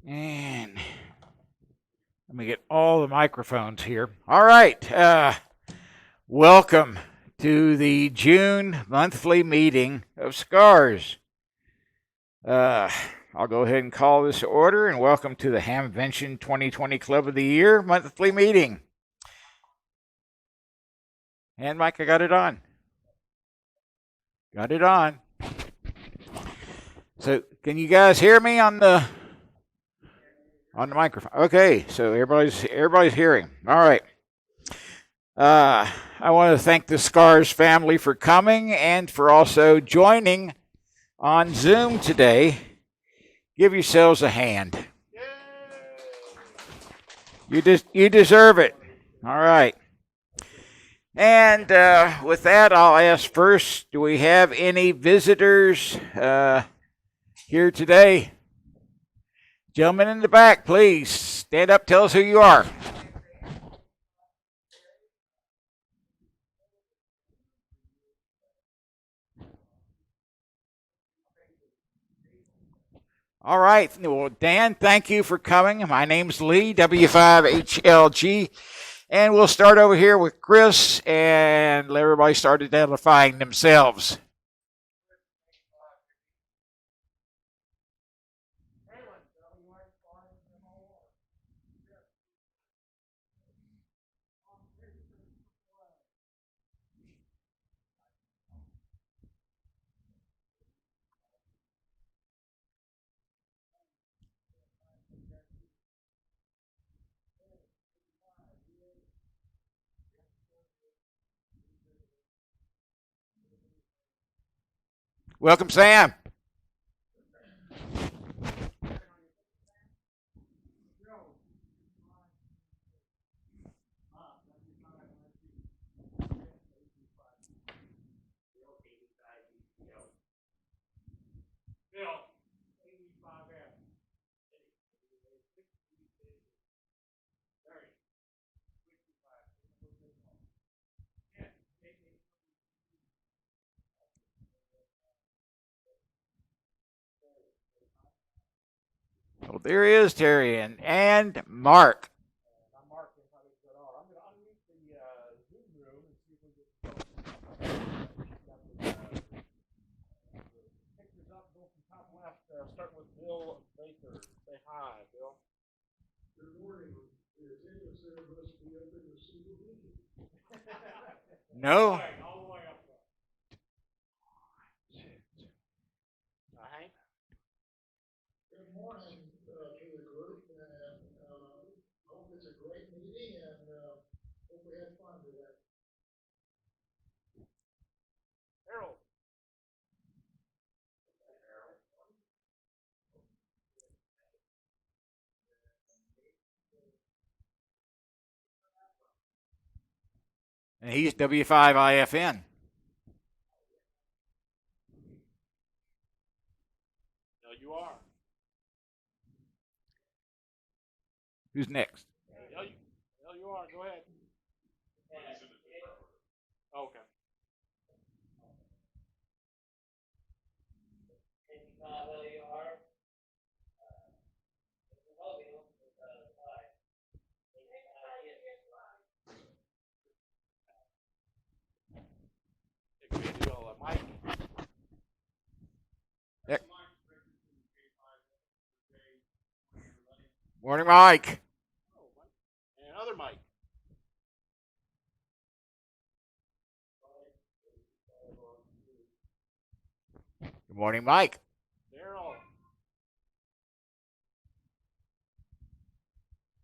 And let me get all the microphones here. All right. Welcome to the June monthly meeting of SCARS. I'll go ahead and call this to order and welcome to the Hamvention 2020 Club of the Year monthly meeting. And Mike, I got it on. Got it on. So, can you guys hear me on the microphone? Okay, so everybody's hearing. All right. I want to thank the SCARS family for coming and for also joining on Zoom today. Give yourselves a hand. You deserve it. All right. And with that, I'll ask first, do we have any visitors here today? Gentlemen in the back, please stand up, tell us who you are. All right. Well, Dan, thank you for coming. My name's Lee, W5HLG. And we'll start over here with Chris and let everybody start identifying themselves. Welcome, Sam. Well, there he is, Terry, and Mark. I'm Mark. How did it all? I'm going to unmute the Zoom room and see if we get pictures up. Go from top left. Starting with Bill Baker. Say hi, Bill. Good morning. Is any of us be open to see the meeting? No. All the way up there. Hank? Good morning to the group, and hope it's a great meeting, and hope we had fun today. Harold. And he's W5IFN. No, you are. Who's next? No, you are. Go ahead. Okay. Mike. Yep. Morning, Mike. And another Mike. Good morning, Mike. Daryl.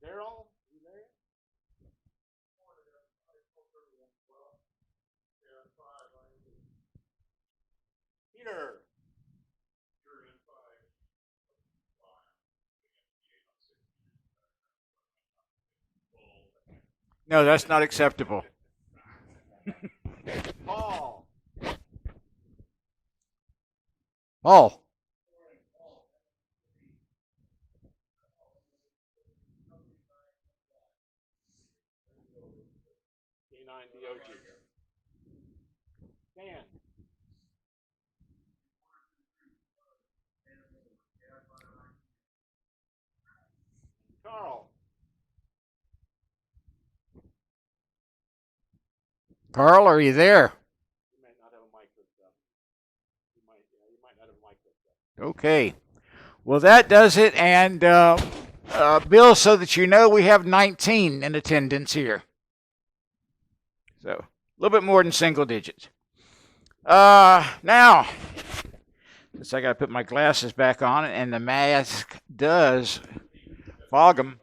Daryl, you there? Peter. No, that's not acceptable. Paul. Paul. K9DOG. Dan. Carl, are you there? You might not have a mic hooked up. You might not have a mic hooked up. Okay. Well, that does it. And Bill, so that you know, we have 19 in attendance here. So a little bit more than single digits. Now, since I got to put my glasses back on, and the mask does fog them.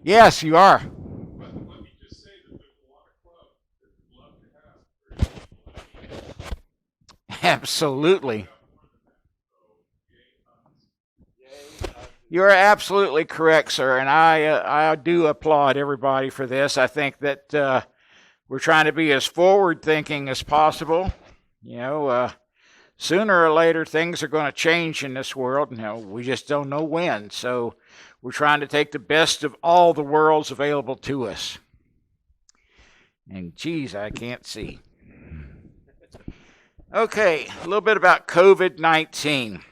Yes, you are. But let me just say that there's a lot of clubs that would love to have. Absolutely. You are absolutely correct, sir, and I do applaud everybody for this. I think that we're trying to be as forward-thinking as possible. You know, sooner or later things are going to change in this world. You know, we just don't know when. So we're trying to take the best of all the worlds available to us. And geez, I can't see. Okay, a little bit about COVID-19.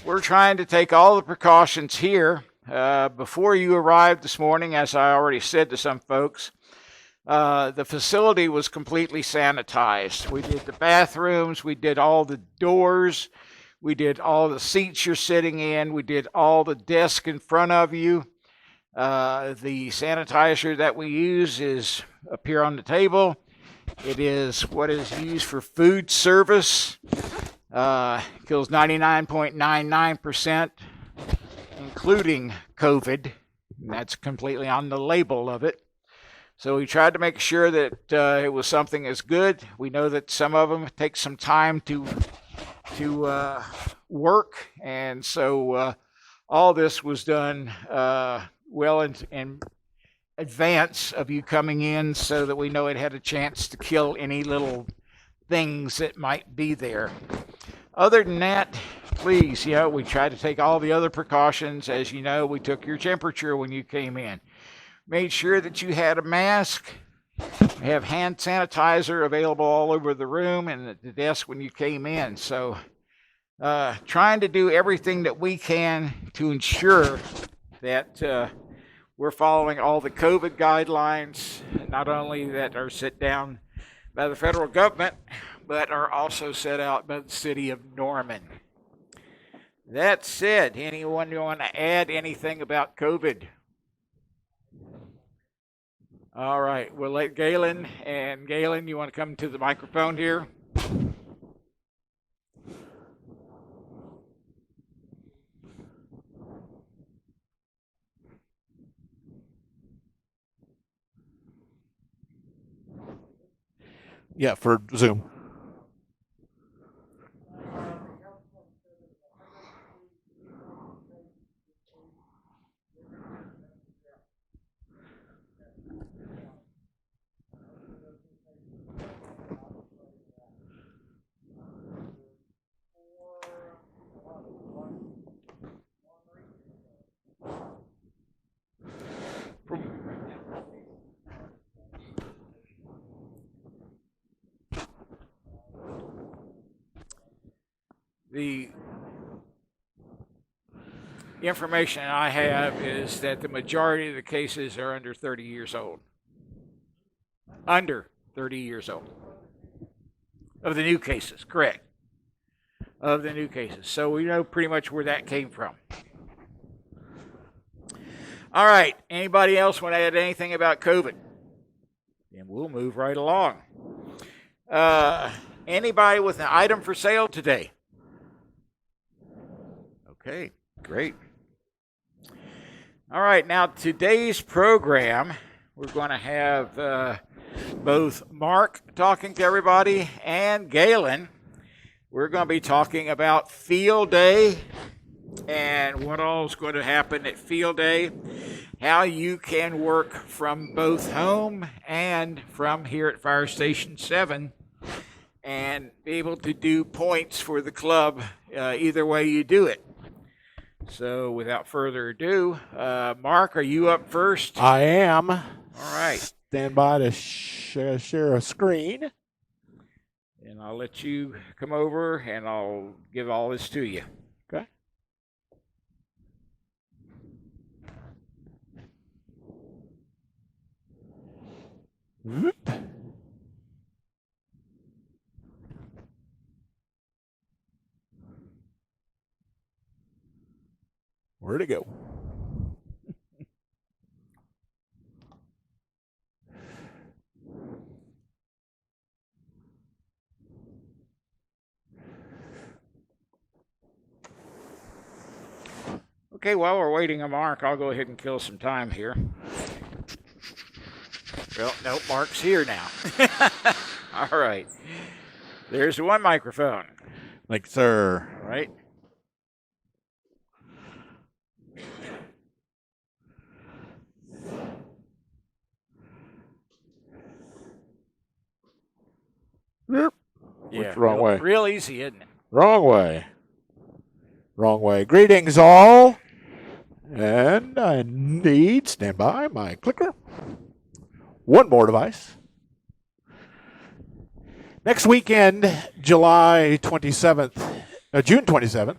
We're trying to take all the precautions here. Before you arrived this morning, as I already said to some folks, the facility was completely sanitized. We did the bathrooms, we did all the doors, we did all the seats you're sitting in, we did all the desks in front of you. The sanitizer that we use is up here on the table. It is what is used for food service. Kills 99.99%, including COVID. And that's completely on the label of it. So we tried to make sure that it was something that's good. We know that some of them take some time to work, and so all this was done well in advance of you coming in, so that we know it had a chance to kill any little things that might be there. Other than that, please, we tried to take all the other precautions. As you know, we took your temperature when you came in. Made sure that you had a mask. We have hand sanitizer available all over the room and at the desk when you came in. So trying to do everything that we can to ensure that we're following all the COVID guidelines, not only that are set down by the federal government, but are also set out by the city of Norman. That said, anyone want to add anything about COVID? All right, we'll let Galen. And Galen, you want to come to the microphone here? Yeah, for Zoom. The information I have is that the majority of the cases are under 30 years old. Under 30 years old. Of the new cases, correct. Of the new cases. So we know pretty much where that came from. All right. Anybody else want to add anything about COVID? Then we'll move right along. Anybody with an item for sale today? Okay, great. All right, now today's program, we're going to have both Mark talking to everybody and Galen. We're going to be talking about Field Day and what all is going to happen at Field Day, how you can work from both home and from here at Fire Station 7 and be able to do points for the club either way you do it. So without further ado, Mark, are you up first? I am. All right. Stand by to share a screen. And I'll let you come over and I'll give all this to you. Okay. Whoop. Where'd it go? Okay, while we're waiting on Mark, I'll go ahead and kill some time here. Well, no, Mark's here now. All right. There's one microphone, Like, sir. right? Whoop. Yeah, the wrong way? Real easy, isn't it? Wrong way. Wrong way. Greetings, all. And I need, stand by, my clicker. One more device. Next weekend, July 27th, June 27th,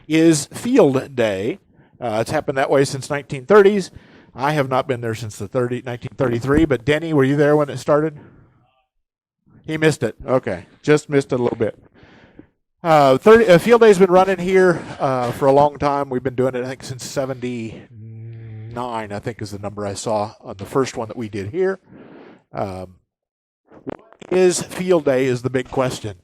is Field Day. It's happened that way since 1930s. I have not been there since 1933, but Denny, were you there when it started? He missed it. Okay, just missed it a little bit. Field Day's been running here for a long time. We've been doing it, I think, since 79, I think is the number I saw on the first one that we did here. What is Field Day is the big question.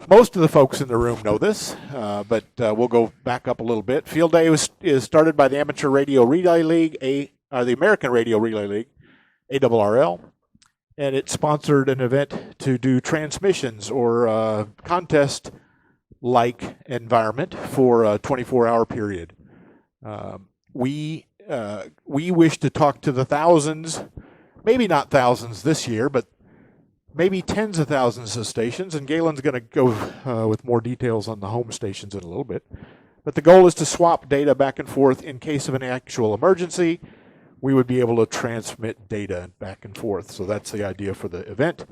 Most of the folks in the room know this, but we'll go back up a little bit. Field Day is started by the Amateur Radio Relay League, the American Radio Relay League, ARRL, and it sponsored an event to do transmissions or contest-like environment for a 24-hour period. We wish to talk to the thousands, maybe not thousands this year, but maybe tens of thousands of stations, and Galen's going to go with more details on the home stations in a little bit. But the goal is to swap data back and forth in case of an actual emergency. We would be able to transmit data back and forth. So that's the idea for the event.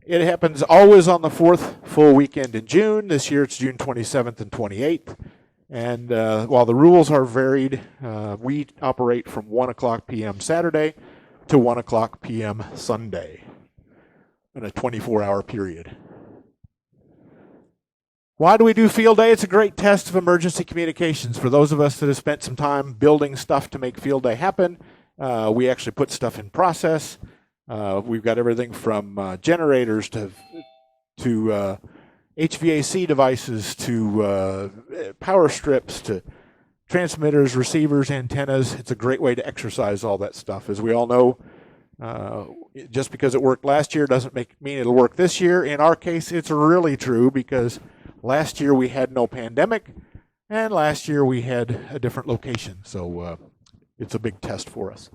It happens always on the fourth full weekend in June. This year it's June 27th and 28th. And while the rules are varied, we operate from 1 o'clock p.m. Saturday to 1 o'clock p.m. Sunday in a 24-hour period. Why do we do Field Day? It's a great test of emergency communications. For those of us that have spent some time building stuff to make Field Day happen, we actually put stuff in process. We've got everything from generators to HVAC devices to power strips to transmitters, receivers, antennas. It's a great way to exercise all that stuff. As we all know, just because it worked last year doesn't mean it'll work this year. In our case, it's really true because last year we had no pandemic, and last year we had a different location. So it's a big test for us.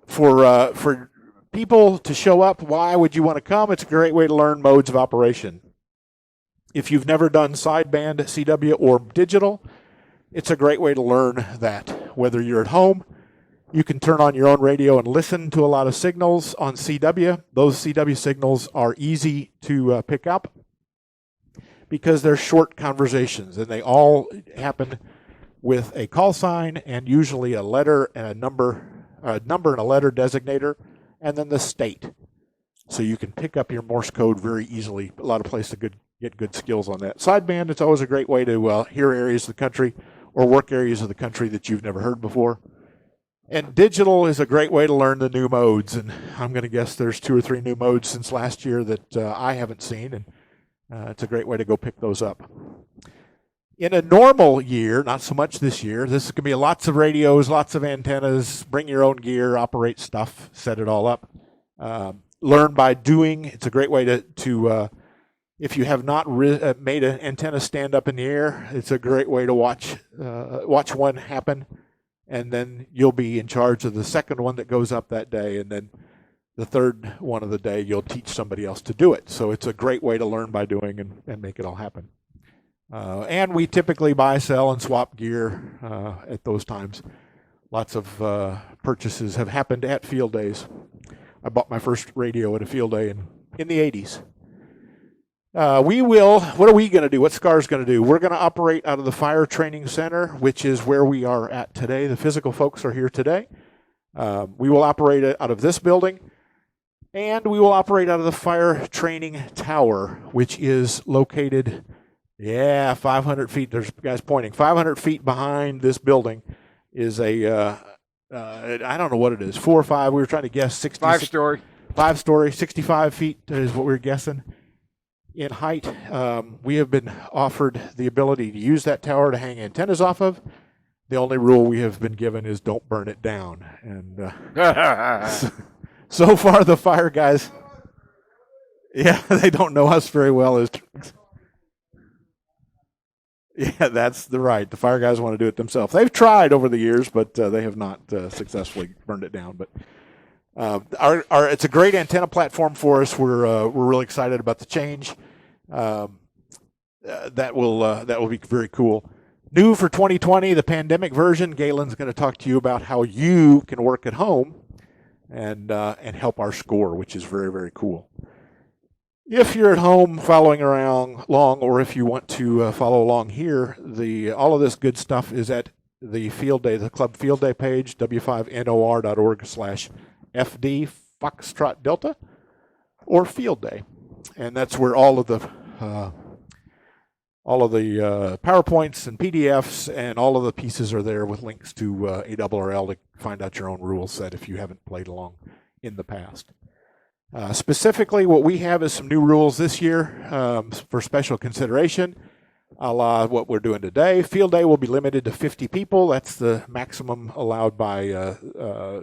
For people to show up, why would you want to come? It's a great way to learn modes of operation. If you've never done sideband, CW, or digital, it's a great way to learn that. Whether you're at home, you can turn on your own radio and listen to a lot of signals on CW. Those CW signals are easy to pick up because they're short conversations, and they all happen with a call sign and usually a letter and a number and a letter designator, and then the state. So you can pick up your Morse code very easily. A lot of places to get good skills on that. Sideband, it's always a great way to hear areas of the country or work areas of the country that you've never heard before. And digital is a great way to learn the new modes, and I'm going to guess there's 2 or 3 new modes since last year that I haven't seen, and it's a great way to go pick those up. In a normal year, not so much this year, this is going to be lots of radios, lots of antennas, bring your own gear, operate stuff, set it all up. Learn by doing. It's a great way to if you have not made an antenna stand up in the air, it's a great way to watch one happen, and then you'll be in charge of the second one that goes up that day, and then the third one of the day you'll teach somebody else to do it. So it's a great way to learn by doing and make it all happen. And we typically buy, sell, and swap gear at those times. Lots of purchases have happened at Field Days. I bought my first radio at a Field Day in the 80s. What are we going to do? What SCAR's going to do? We're going to operate out of the Fire Training Center, which is where we are at today. The physical folks are here today. We will operate out of this building. And we will operate out of the fire training tower, which is located, 500 feet. There's guys pointing. 500 feet behind this building is I don't know what it is, 4 or 5. We were trying to guess 60. 5-story. 5-story, 65 feet is what we were guessing in height. We have been offered the ability to use that tower to hang antennas off of. The only rule we have been given is don't burn it down. And so far, the fire guys, they don't know us very well. That's right. The fire guys want to do it themselves. They've tried over the years, but they have not successfully burned it down. But it's a great antenna platform for us. We're really excited about the change. That will be very cool. New for 2020, the pandemic version. Galen's going to talk to you about how you can work at home and help our score, which is very, very cool. If you're at home following around along, or if you want to follow along here, all of this good stuff is at the field day, the club field day page, w5nor.org/FD Foxtrot Delta or field day, and that's where all of the PowerPoints and PDFs and all of the pieces are there with links to ARRL to find out your own rule set if you haven't played along in the past. Specifically, what we have is some new rules this year for special consideration, a la what we're doing today. Field day will be limited to 50 people. That's the maximum allowed by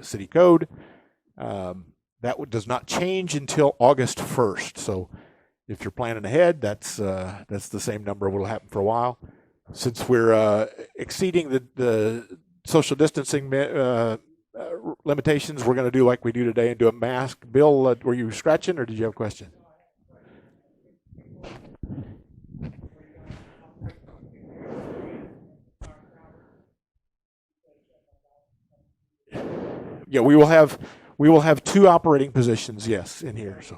city code. That does not change until August 1st. So if you're planning ahead, that's the same number. Will happen for a while. Since we're exceeding the social distancing limitations, we're going to do like we do today and do a mask. Bill, were you scratching or did you have a question? Yeah, we will have 2 operating positions, yes, in here. So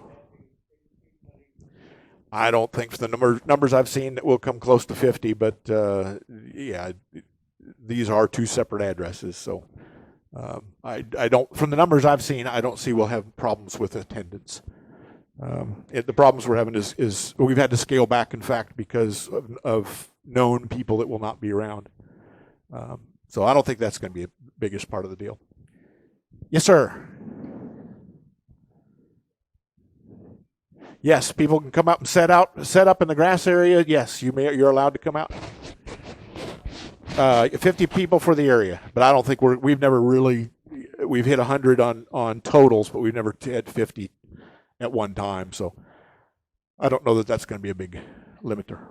I don't think for the numbers I've seen that will come close to 50, but these are 2 separate addresses. So I don't, from the numbers I've seen, I don't see we'll have problems with attendance. The problems we're having is we've had to scale back, in fact, because of known people that will not be around. So I don't think that's going to be the biggest part of the deal. Yes, sir. Yes, people can come out and set up in the grass area. Yes, you're allowed to come out. 50 people for the area, but I don't think we've hit 100 on totals, but we've never hit 50 at one time. So I don't know that that's going to be a big limiter.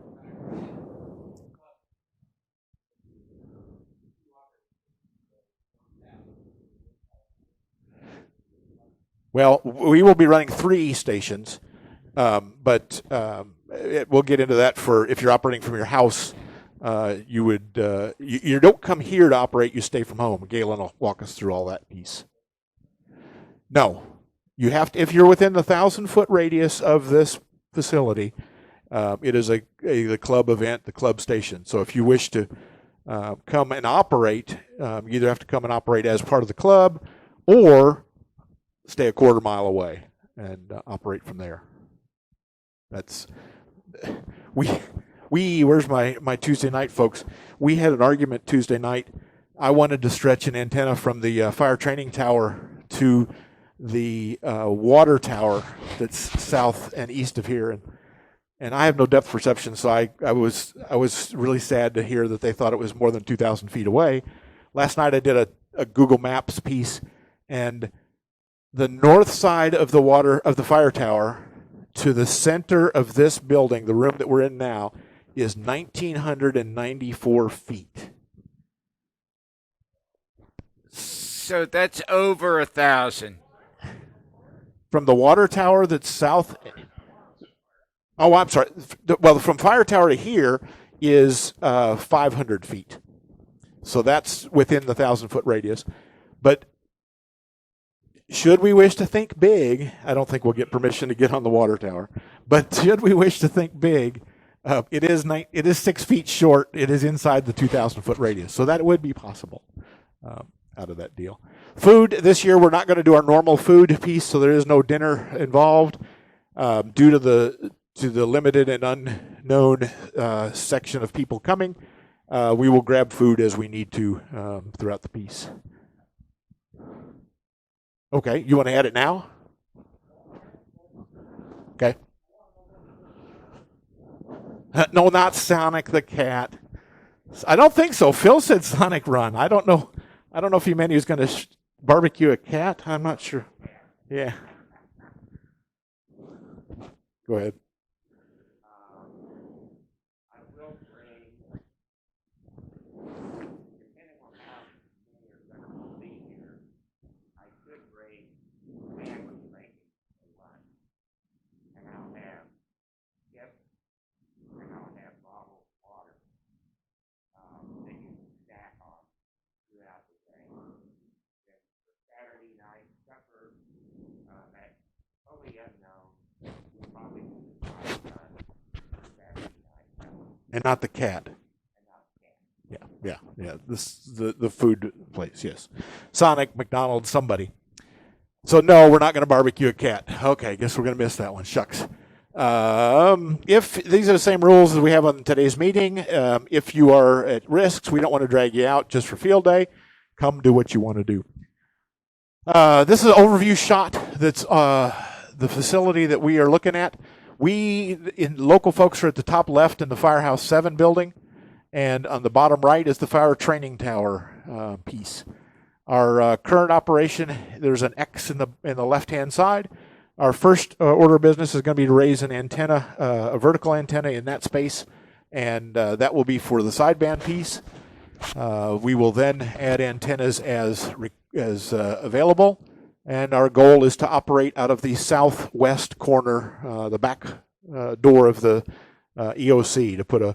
Well, we will be running 3 stations, but we'll get into that for if you're operating from your house. You don't come here to operate. You stay from home. Galen will walk us through all that piece. No, you have to. If you're within the 1,000-foot radius of this facility, it is the club event, the club station. So if you wish to come and operate, you either have to come and operate as part of the club, or stay a quarter mile away and operate from there. That's where's my Tuesday night folks? We had an argument Tuesday night. I wanted to stretch an antenna from the fire training tower to the water tower that's south and east of here, and I have no depth perception, so I was really sad to hear that they thought it was more than 2,000 feet away. Last night I did a Google Maps piece, and the north side of the fire tower to the center of this building, the room that we're in now, is 1,994 feet. So that's over 1,000. From the water tower that's south. Oh, I'm sorry. Well, from fire tower to here is 500 feet. So that's within the 1,000-foot radius. But should we wish to think big, I don't think we'll get permission to get on the water tower, but should we wish to think big, it is 6 feet short. It is inside the 2,000-foot radius, so that would be possible. out of that deal. Food this year, we're not going to do our normal food piece, so there is no dinner involved due to the limited and unknown section of people coming. We will grab food as we need to throughout the piece. Okay, you want to add it now? Okay. No, not Sonic the Cat. I don't think so. Phil said Sonic Run. I don't know if he meant he was going to barbecue a cat. I'm not sure. Yeah. Go ahead. I will bring, depending on how many are going to be here, I could bring family drinking a lot. And I'll have, and I'll have bottled water that you can stack on throughout the day. Then for Saturday night supper, that's totally unknown. We'll probably do the fire for Saturday night. And not the cat. Yeah. The food place, yes. Sonic, McDonald's, somebody. So no, we're not going to barbecue a cat. Okay, guess we're going to miss that one. Shucks. If these are the same rules as we have on today's meeting, if you are at risks, we don't want to drag you out just for field day. Come do what you want to do. This is an overview shot. That's the facility that we are looking at. Local folks are at the top left in the Firehouse 7 building, and on the bottom right is the fire training tower piece. Our current operation, there's an X in the left-hand side. Our first order of business is going to be to raise an antenna, a vertical antenna in that space, and that will be for the sideband piece. We will then add antennas as available, and our goal is to operate out of the southwest corner, the back door of the EOC, to put a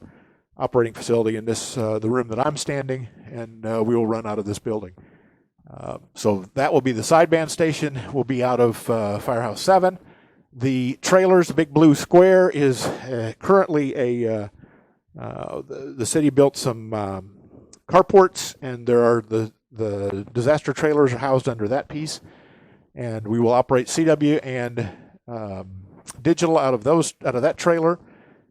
operating facility in this the room that I'm standing, and we will run out of this building. So that will be the sideband station. Will be out of Firehouse 7. The trailers, the big blue square, is currently the city built some carports, and there are the disaster trailers are housed under that piece, and we will operate CW and digital out of that trailer.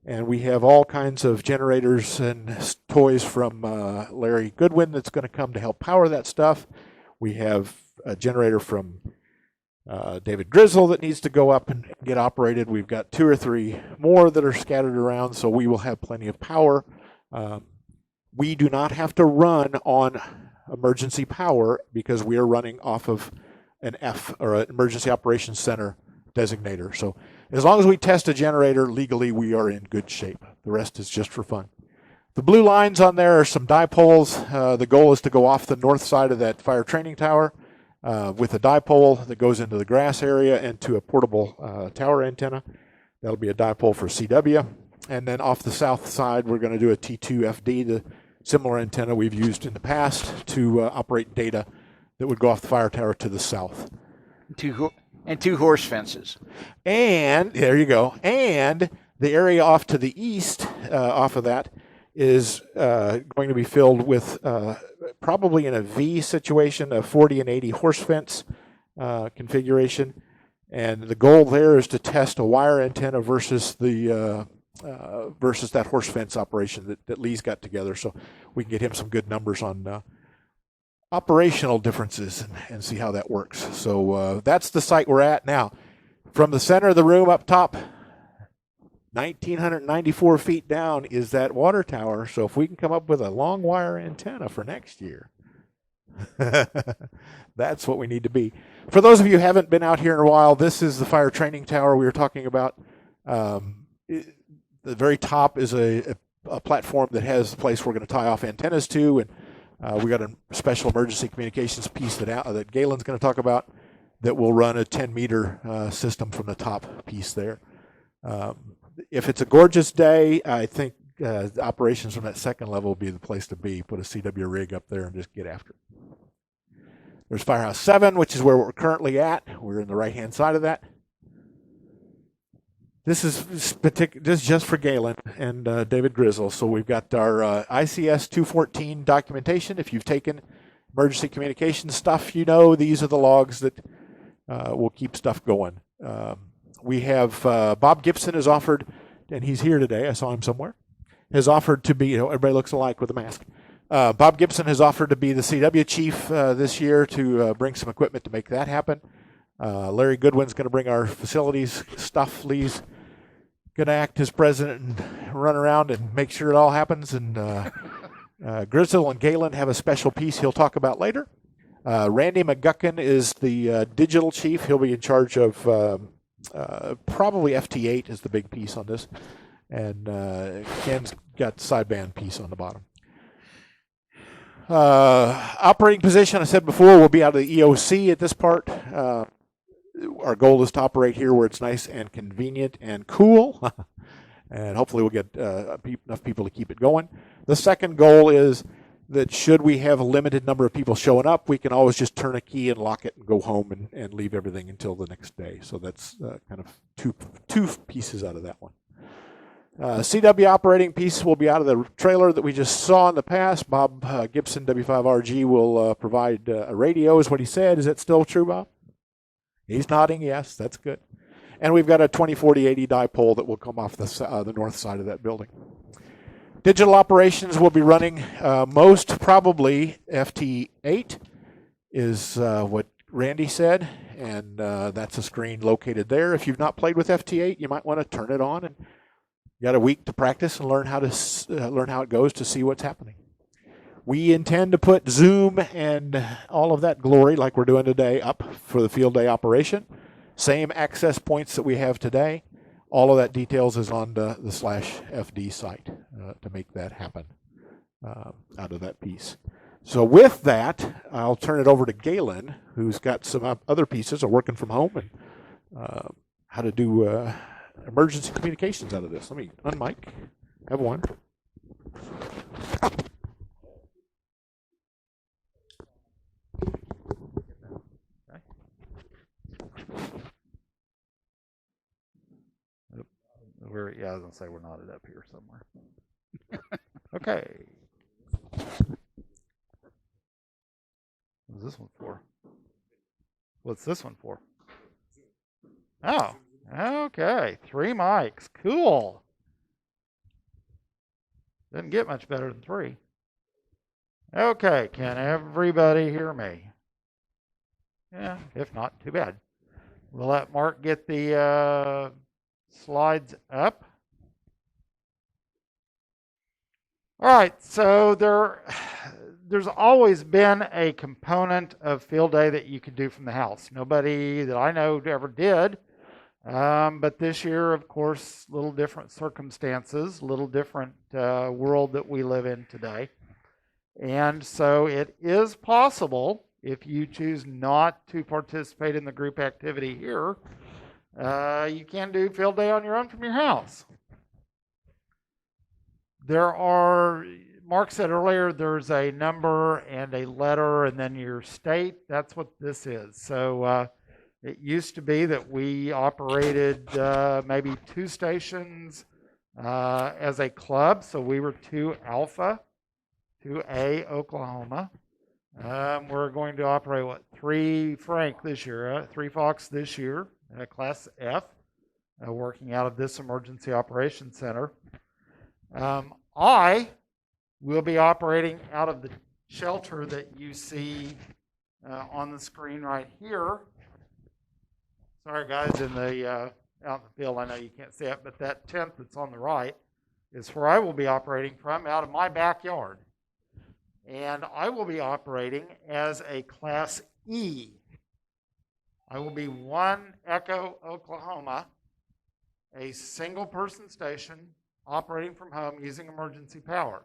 And we have all kinds of generators and toys from Larry Goodwin that's going to come to help power that stuff. We have a generator from David Grizzle that needs to go up and get operated. We've got 2 or 3 more that are scattered around, so we will have plenty of power. We do not have to run on emergency power because we are running off of an F, or an Emergency Operations Center designator. So as long as we test a generator legally, we are in good shape. The rest is just for fun. The blue lines on there are some dipoles. The goal is to go off the north side of that fire training tower with a dipole that goes into the grass area and to a portable tower antenna. That'll be a dipole for CW. And then off the south side, we're going to do a T2FD, the similar antenna we've used in the past to operate data that would go off the fire tower to the south. And 2 horse fences. And there you go. And the area off to the east, off of that, is going to be filled with probably in a V situation, a 40 and 80 horse fence configuration. And the goal there is to test a wire antenna versus the versus that horse fence operation that Lee's got together, so we can get him some good numbers on operational differences and see how that works. So that's the site we're at now. From the center of the room up top, 1,994 feet down is that water tower. So if we can come up with a long wire antenna for next year, that's what we need to be. For those of you who haven't been out here in a while, this is the fire training tower we were talking about. The very top is a platform that has the place we're going to tie off antennas to, and we got a special emergency communications piece that Galen's going to talk about that will run a 10-meter system from the top piece there. If it's a gorgeous day, I think the operations from that second level will be the place to be. Put a CW rig up there and just get after it. There's Firehouse 7, which is where we're currently at. We're in the right-hand side of that. This is just for Galen and David Grizzle. So we've got our ICS 214 documentation. If you've taken emergency communications stuff, you know, these are the logs that will keep stuff going. We have Bob Gibson has offered, and he's here today. I saw him somewhere. Has offered to be, you know, everybody looks alike with a mask. Bob Gibson has offered to be the CW chief this year to bring some equipment to make that happen. Larry Goodwin's going to bring our facilities stuff. Lee's going to act as president and run around and make sure it all happens. And Grizzle and Galen have a special piece he'll talk about later. Randy McGuckin is the digital chief. He'll be in charge of probably FT8 is the big piece on this. And Ken's got sideband piece on the bottom. Operating position, I said before, we'll be out of the EOC at this part. Our goal is to operate here where it's nice and convenient and cool. And hopefully we'll get enough people to keep it going. The second goal is that should we have a limited number of people showing up, we can always just turn a key and lock it and go home and leave everything until the next day. So that's kind of two pieces out of that one. CW operating piece will be out of the trailer that we just saw in the past. Bob Gibson, W5RG, will provide a radio, is what he said. Is that still true, Bob? He's nodding, yes, that's good. And we've got a 2040-80 dipole that will come off the north side of that building. Digital operations will be running most probably FT8 is what Randy said, and that's a screen located there. If you've not played with FT8, you might want to turn it on, and you got a week to practice and learn how it goes to see what's happening. We intend to put Zoom and all of that glory, like we're doing today, up for the field day operation. Same access points that we have today. All of that details is on the /FD site to make that happen out of that piece. So with that, I'll turn it over to Galen, who's got some other pieces of working from home and how to do emergency communications out of this. Let me unmic. Have one. Yeah, I was gonna say we're knotted up here somewhere. Okay. What's this one for? What's this one for? Oh, okay. 3 mics. Cool. Doesn't get much better than 3. Okay, can everybody hear me? Yeah, if not, too bad. We'll let Mark get the slides up. All right, so there's always been a component of field day that you could do from the house. Nobody that I know ever did, but this year, of course, little different circumstances, little different world that we live in today. And so it is possible, if you choose not to participate in the group activity here, you can do field day on your own from your house. There are, Mark said earlier, there's a number and a letter and then your state. That's what this is. So it used to be that we operated maybe 2 stations as a club. So we were 2 Alpha, 2A Oklahoma. We're going to operate, 3 Frank this year, 3 Fox this year, Class F, working out of this Emergency Operations Center. I will be operating out of the shelter that you see on the screen right here. Sorry, guys, in the out in the field, I know you can't see it, but that tent that's on the right is where I will be operating from, out of my backyard. And I will be operating as a Class E. I will be 1 Echo Oklahoma, a single-person station operating from home using emergency power.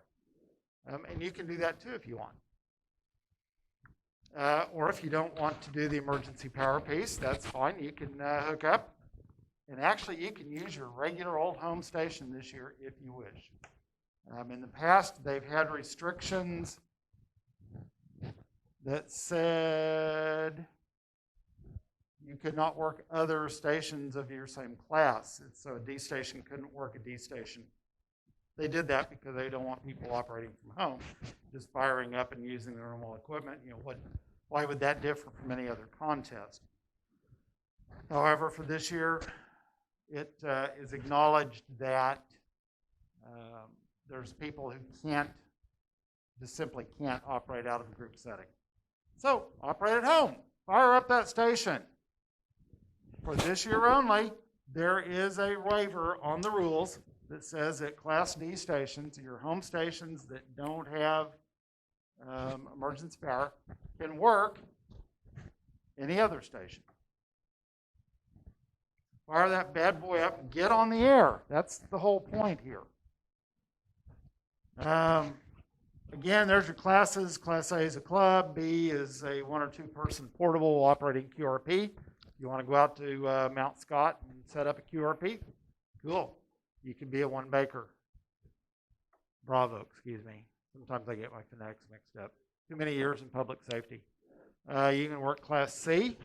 And you can do that too if you want. Or if you don't want to do the emergency power piece, that's fine. You can hook up. And actually, you can use your regular old home station this year if you wish. In the past, they've had restrictions that said you could not work other stations of your same class. So a D station couldn't work a D station. They did that because they don't want people operating from home, just firing up and using their normal equipment. Why would that differ from any other contest? However, for this year, it is acknowledged that there's people who just simply can't operate out of a group setting. So, operate at home. Fire up that station. For this year only, there is a waiver on the rules that says that Class D stations, your home stations that don't have emergency power, can work any other station. Fire that bad boy up and get on the air. That's the whole point here. Again, there's your classes. Class A is a club. B is a 1 or 2 person portable operating QRP. If you want to go out to Mount Scott and set up a QRP, cool. You can be a One Baker. Bravo, excuse me. Sometimes I get my phonetics mixed up. Too many years in public safety. You can work Class C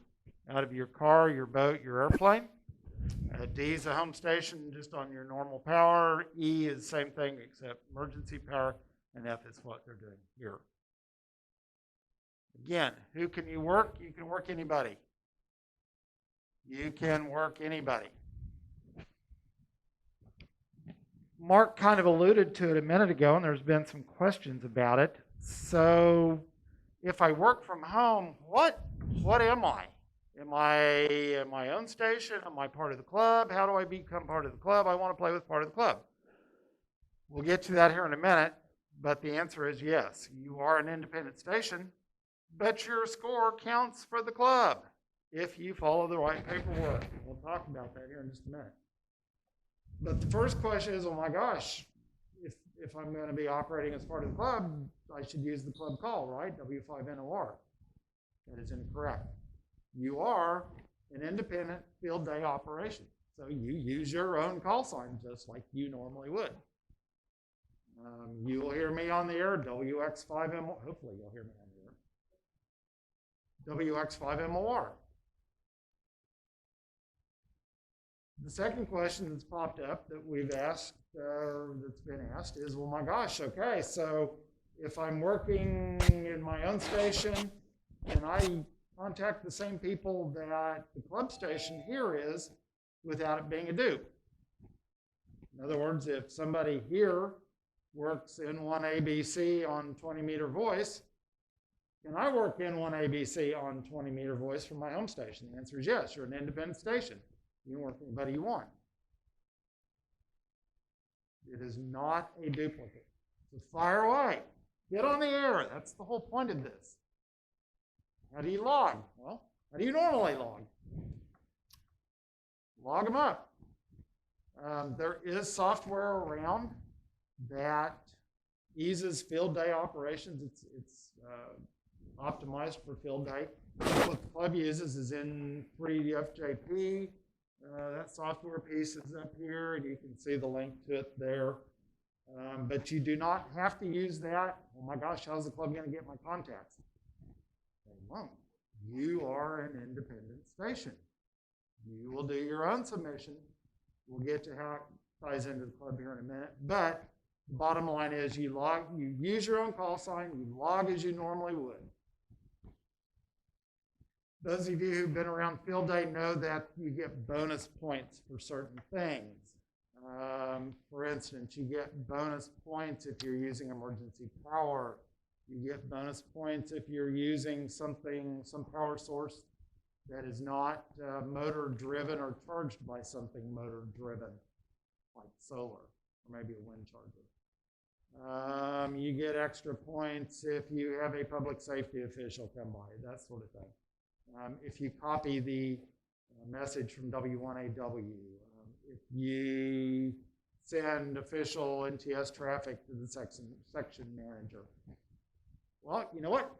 out of your car, your boat, your airplane. D is a home station just on your normal power. E is the same thing except emergency power. And F is what they're doing here. Again, who can you work? You can work anybody. You can work anybody. Mark kind of alluded to it a minute ago, and there's been some questions about it. So if I work from home, what am I? Am I my own station? Am I part of the club? How do I become part of the club? I want to play with part of the club. We'll get to that here in a minute, but the answer is yes. You are an independent station, but your score counts for the club if you follow the right paperwork. We'll talk about that here in just a minute. But the first question is, oh my gosh, if I'm going to be operating as part of the club, I should use the club call, right? W5NOR. That is incorrect. You are an independent field day operation. So you use your own call sign just like you normally would. You will hear me on the air, WX5MOR. Hopefully you'll hear me on the air. WX5MOR. The second question that's popped up that we've asked, that's been asked is, well, my gosh, okay, so if I'm working in my own station, can I contact the same people that the club station here is without it being a dupe? In other words, if somebody here works N1ABC on 20-meter voice, can I work N1ABC on 20-meter voice from my home station? The answer is yes. You're an independent station. You can work anybody you want. It is not a duplicate. So fire away. Get on the air. That's the whole point of this. How do you log? Well, how do you normally log? Log them up. There is software around that eases field day operations. It's optimized for field day. What the club uses is N3FJP. That software piece is up here, and you can see the link to it there. But you do not have to use that. Oh my gosh, how's the club going to get my contacts? They won't. You are an independent station. You will do your own submission. We'll get to how it ties into the club here in a minute. But the bottom line is you use your own call sign, you log as you normally would. Those of you who've been around field day know that you get bonus points for certain things. For instance, you get bonus points if you're using emergency power. You get bonus points if you're using some power source that is not motor driven or charged by something motor driven, like solar or maybe a wind charger. You get extra points if you have a public safety official come by, that sort of thing. If you copy the message from W1AW, if you send official NTS traffic to the section manager. Well, you know what?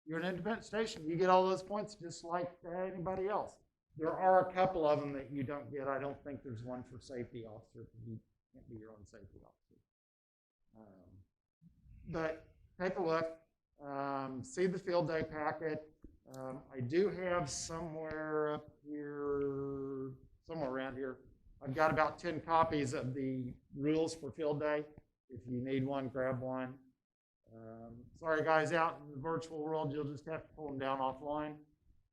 You're an independent station. You get all those points just like anybody else. There are a couple of them that you don't get. I don't think there's one for safety officer. You can't be your own safety officer. But take a look. See the field day packet. I do have somewhere up here, somewhere around here, I've got about 10 copies of the rules for field day. If you need one, grab one. Sorry, guys, out in the virtual world, you'll just have to pull them down offline.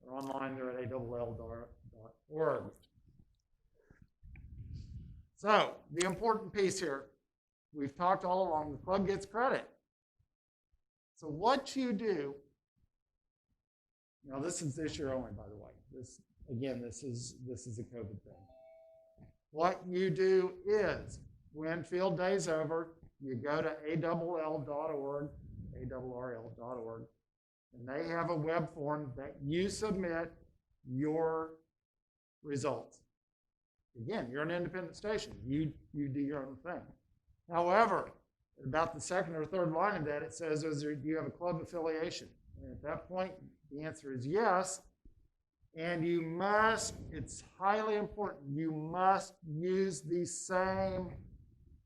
Or online, they're at ALL.org. So, the important piece here, we've talked all along, the club gets credit. So what you do, now this is this year only, by the way. This is a COVID thing. What you do is, when field day's over, you go to ARRL.org, and they have a web form that you submit your results. Again, you're an independent station. You do your own thing. However, at about the second or third line of that, it says, do you have a club affiliation? And at that point, the answer is yes. And you must, it's highly important, you must use the same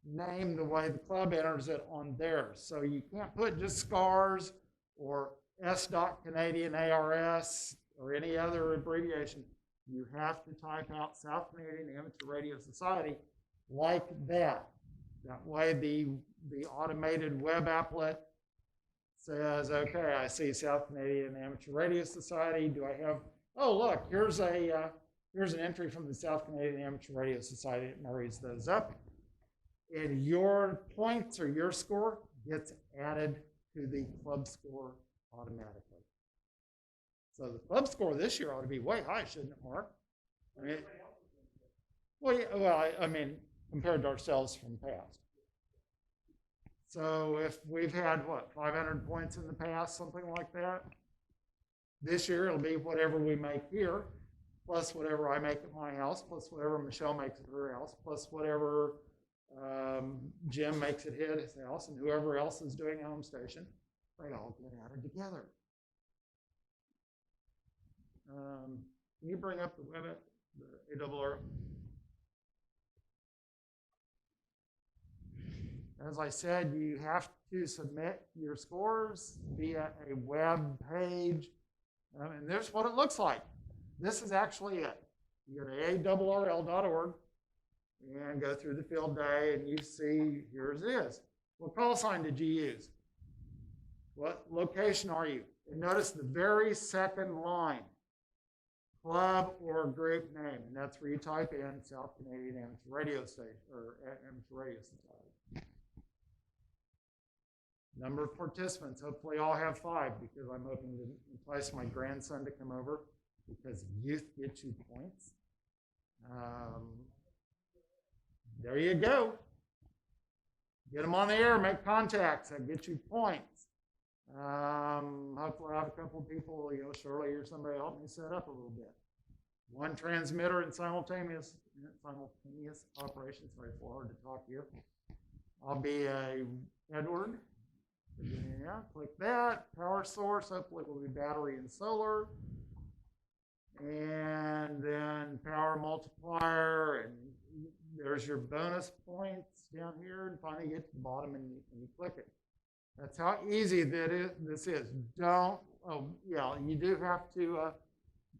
name the way the club enters it on theirs. So you can't put just SCARS or S.Canadian ARS or any other abbreviation. You have to type out South Canadian Amateur Radio Society like that. That way the automated web applet says, okay, I see South Canadian Amateur Radio Society. Do I have, oh, look, here's an entry from the South Canadian Amateur Radio Society. It marries those up. And your points or your score gets added to the club score automatically. So the club score this year ought to be way high, shouldn't it, Mark? I mean, I mean, compared to ourselves from past. So if we've had, 500 points in the past, something like that, this year it'll be whatever we make here, plus whatever I make at my house, plus whatever Michelle makes at her house, plus whatever Jim makes at his house, and whoever else is doing a home station, they all get added together. Can you bring up the web, the ARRL? As I said, you have to submit your scores via a web page. And there's what it looks like. This is actually it. You go to ARRL.org and go through the field day, and you see, here's it is. What call sign did you use? What location are you? And notice the very second line, club or group name, and that's where you type in South Canadian Amateur Radio Station or Amateur Radio Society. Number of participants, hopefully all have 5, because I'm hoping to entice my grandson to come over, because youth gets you points. There you go. Get them on the air, make contacts, that gets you points. Hopefully I have a couple of people, Shirley or somebody help me set up a little bit. 1 transmitter and simultaneous operation. Sorry, it's hard to talk here. I'll be Edward. Yeah, click that. Power source, hopefully it will be battery and solar. And then power multiplier, and there's your bonus points down here, and finally get to the bottom and you click it. That's how easy this is. You do have to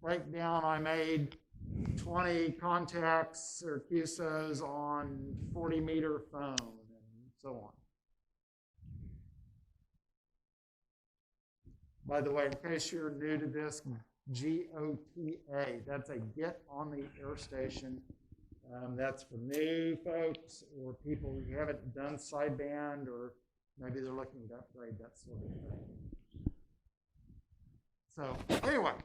break down. I made 20 contacts or QSOs on 40-meter phone and so on. By the way, in case you're new to this, GOTA, that's a get on the air station. That's for new folks or people who haven't done sideband, or maybe they're looking to upgrade, that sort of thing. So anyway,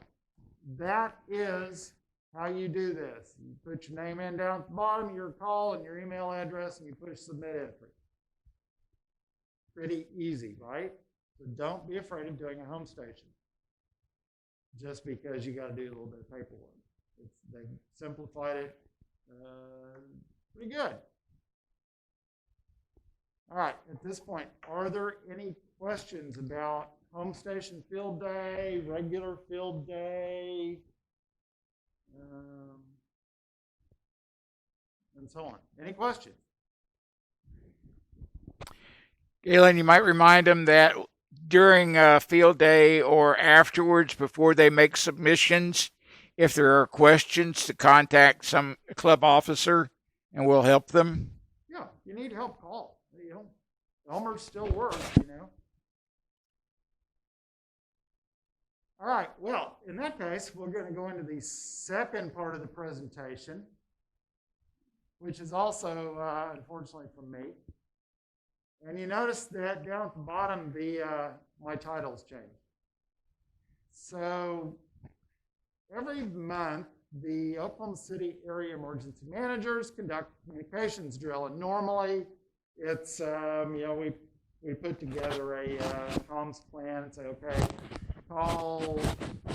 that is how you do this. You put your name in down at the bottom, your call, and your email address, and you push submit entry. Pretty easy, right? So don't be afraid of doing a home station just because you got to do a little bit of paperwork. They simplified it pretty good. All right, at this point, are there any questions about home station field day, regular field day, and so on? Any questions? Galen, you might remind them that during field day or afterwards, before they make submissions, if there are questions, to contact some club officer and we'll help them. Yeah, you need help, call. Elmer still works, you know. All right, well, in that case, we're going to go into the second part of the presentation, which is also, unfortunately, from me. And you notice that down at the bottom, my titles changed. So every month, the Oklahoma City area emergency managers conduct a communications drill. And normally, it's, we put together a comms plan and say, okay, call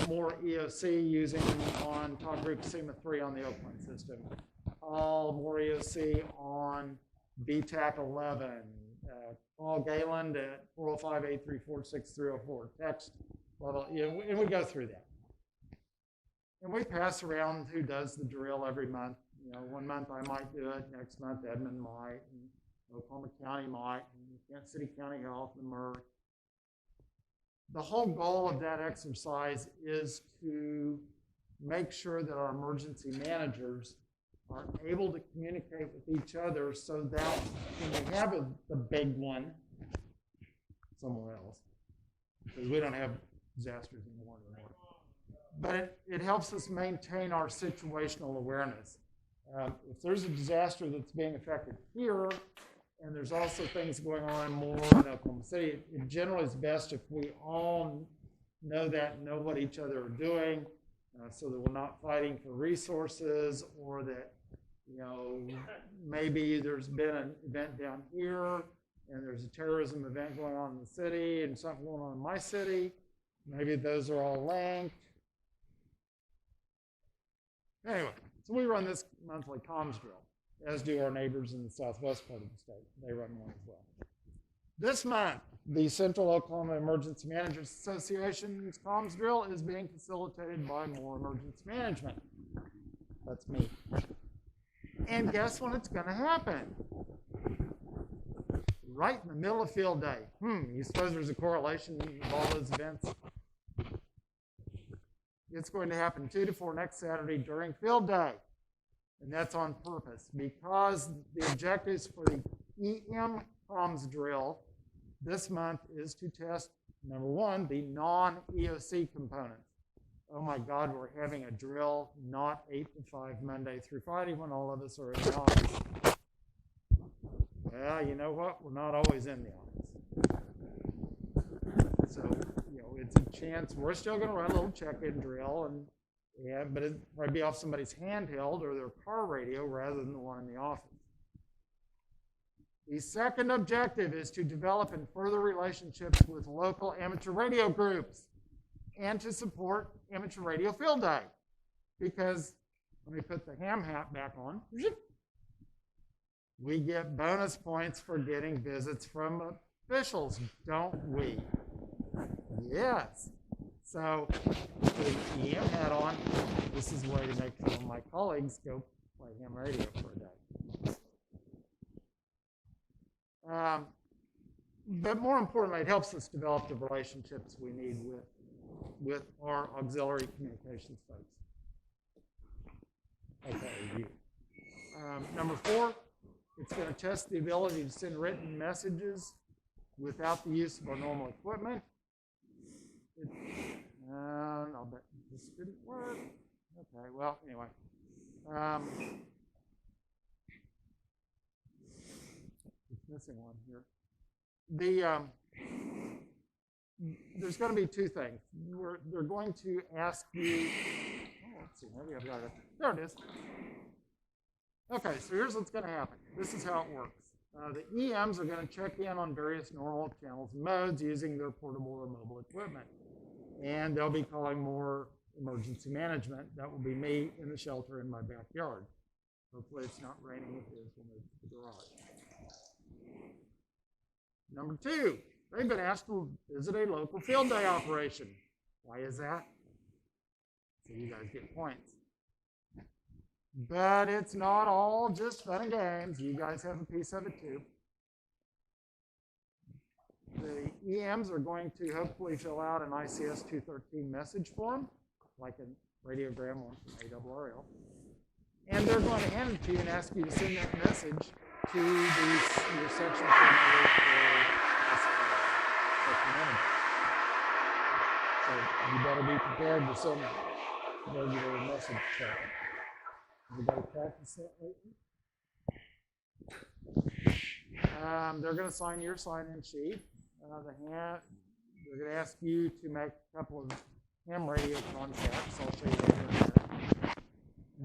more EOC using on talk group SEMA 3 on the Oakland system. Call more EOC on BTAC 11. Call Gayland at 405-834-6304. Text, blah, blah, and we go through that. And we pass around who does the drill every month. You know, one month I might do it, next month Edmond might, and Oklahoma County might, and Kansas City County Health, and Murray. The whole goal of that exercise is to make sure that our emergency managers are able to communicate with each other so that when we have the big one somewhere else, because we don't have disasters anymore. But it helps us maintain our situational awareness. If there's a disaster that's being affected here, and there's also things going on more in Oklahoma City, it generally is best if we all know that and know what each other are doing, so that we're not fighting for resources, or that, you know, maybe there's been an event down here and there's a terrorism event going on in the city and something going on in my city. Maybe those are all linked. Anyway, so we run this monthly comms drill, as do our neighbors in the southwest part of the state. They run one as well. This month, the Central Oklahoma Emergency Managers Association's comms drill is being facilitated by More Emergency Management. That's me. And guess when it's going to happen? Right in the middle of field day. You suppose there's a correlation with all those events? It's going to happen 2 to 4 next Saturday during field day. And that's on purpose, because the objectives for the EM comms drill this month is to test, number one, the non-EOC components. Oh my God, we're having a drill not 8 to 5 Monday through Friday when all of us are in the office. Well, you know what? We're not always in the office. So, you know, it's a chance. We're still going to run a little check-in drill, but it'd probably be off somebody's handheld or their car radio rather than the one in the office. The second objective is to develop and further relationships with local amateur radio groups and to support amateur radio field day. Because, let me put the ham hat back on. We get bonus points for getting visits from officials, don't we? Yes. So, with the EM hat on, this is a way to make some of my colleagues go play ham radio for a day. But more importantly, it helps us develop the relationships we need with our auxiliary communications folks. Okay, you. Number 4, it's going to test the ability to send written messages without the use of our normal equipment. I'll bet this didn't work. Okay, well, anyway. It's missing one here. There's going to be 2 things. They're going to ask you, let's see, maybe I've got it. There it is. Okay, so here's what's going to happen. This is how it works. The EMs are going to check in on various normal channels and modes using their portable or mobile equipment. And they'll be calling more emergency management. That will be me in the shelter in my backyard. Hopefully it's not raining with this when it's the garage. Number 2, they've been asked to visit a local field day operation. Why is that? So you guys get points. But it's not all just fun and games. You guys have a piece of it too. The EMs are going to hopefully fill out an ICS 213 message form, like a radiogram one from ARRL. And they're going to hand it to you and ask you to send that message to your section coordinator So you better be prepared to send regular message traffic. Everybody practice that lately? They're going to sign your sign-in sheet. They're going to ask you to make a couple of ham radio contacts. I'll show you that in a minute.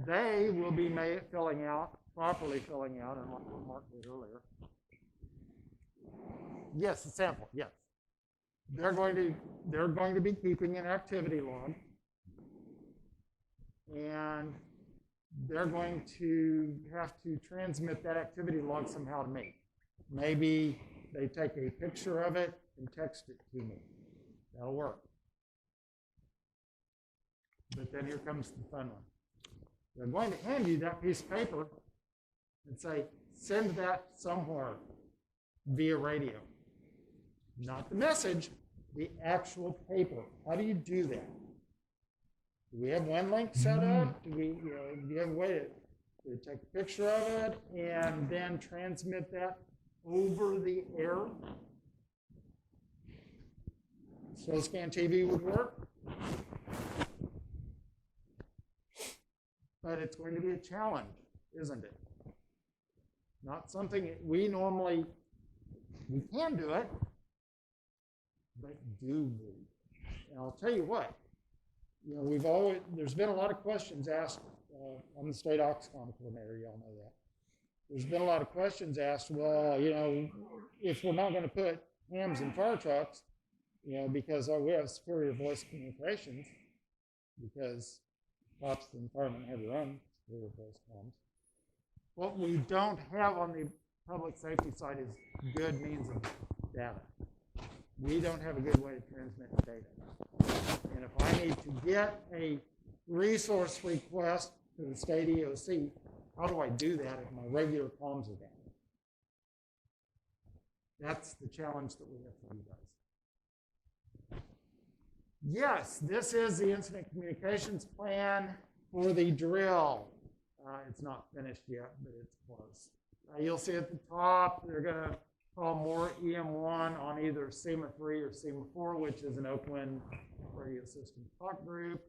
They will be properly filling out, and what Mark did earlier. Yes, a sample. Yes, they're going to be keeping an activity log, and they're going to have to transmit that activity log somehow to me. Maybe they take a picture of it and text it to me. That'll work. But then here comes the fun one. They're going to hand you that piece of paper and say, send that somewhere via radio. Not the message, the actual paper. How do you do that? Do we have one link set up? Do you have a way to take a picture of it and then transmit that over the air? SlowScan TV would work. But it's going to be a challenge, isn't it? Not something we can do it, but do we? And I'll tell you what, there's been a lot of questions asked. I'm the state Oxcom coordinator, y'all know that. There's been a lot of questions asked, well, if we're not going to put hams in fire trucks, because we have superior voice communications, because cops and firemen have their own superior voice comms. What we don't have on the public safety side is good means of data. We don't have a good way to transmit data. And if I need to get a resource request to the state EOC, how do I do that if my regular comms are down? That's the challenge that we have for you guys. Yes, this is the incident communications plan for the drill. It's not finished yet, but it's close. You'll see at the top, they're going to call more EM1 on either SEMA 3 or SEMA 4, which is an Oakland radio system talk group.